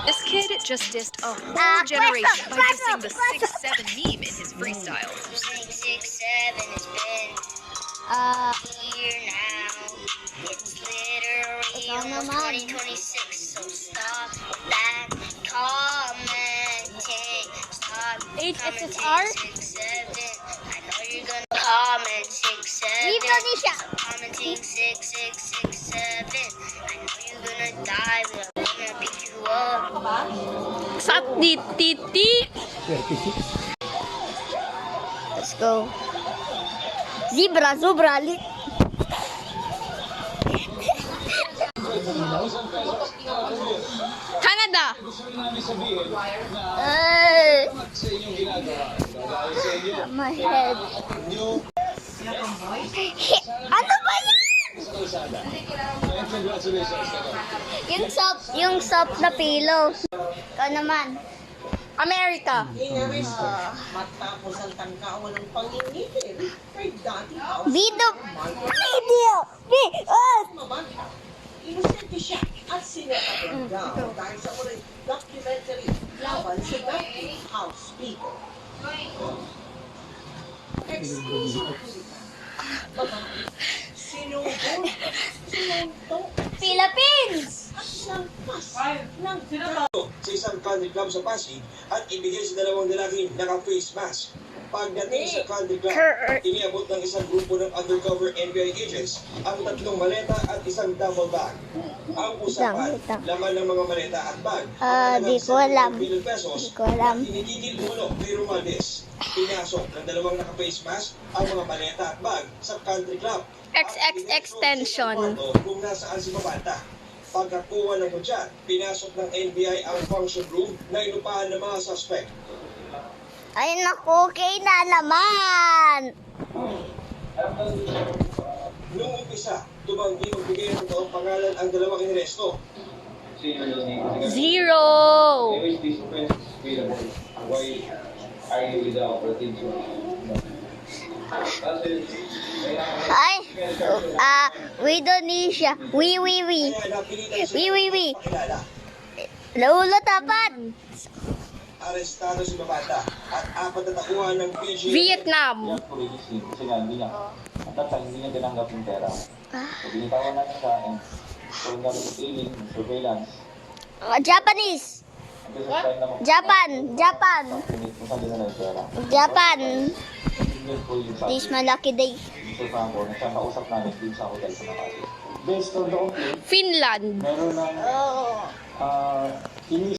This kid just dissed a whole generation by dissing the 6'7" meme in his freestyle. 6'7" has been here now. It's literally almost 2026, so stop that commenting. Stop commenting 6'7". I know you're gonna comment 6'7". Stop commenting 6'7". I know you're gonna die, but I'm gonna pick you up. Sat titi. Let's go. Zebra. Canada. My head. Ano ba yan? Yung soft na pillow. Ikaw naman. America. Matapos ang tangka, walang pangingipin. Kay dati house. Video. Mamanta. Inosente siya at sinataganda dahil sa ulit documentary laban sa dati house people. Exclusive. Sinugod. Sinuntok. Philippines. At nagpas ng sa isang country club sa Pasig at ibigay sa dalawang lalaking naka-face mask. Pagdating sa country club, iniabot ng isang grupo ng undercover NBI agents ang 3 maleta at isang duffel bag. Ang usapan, laman ng mga maleta at bag, Di ko alam. pesos Di ko alam. at hinigigil ulo kay Romaldes. Pinasok ng dalawang naka-face mask ang mga maleta at bag sa country club. XX extension. Kung nasaan si Mabanta. Pagkakuha ng kutsa, pinasok ng NBI ang function room na inupahan ng mga suspect. Ay naku, okay na naman. Noong umpisa, tumanggi magbigay ng totoong pangalan ang dalawang inaresto. Zero. Why are you without routine? Ay, Indonesia. Oui. Kaya napilitan sila Oui. pakilala. Laulo tapat. Arestado si Mabanta at 4 na takuhan ng PG. Vietnam. Police kasi nga hindi niya. At that time, hindi niya tinanggap yung pera. So, binitawan natin siya and so, nga rin tailing, surveillance. Japanese. At the same time naman, Japan. kung saan din na yung pera. Japan. Yun po yung sabi. This malaki day. Mr. Franco, na siyang kausap namin din sa hotel sa Makati. Based on the complaint, Finland. meron ng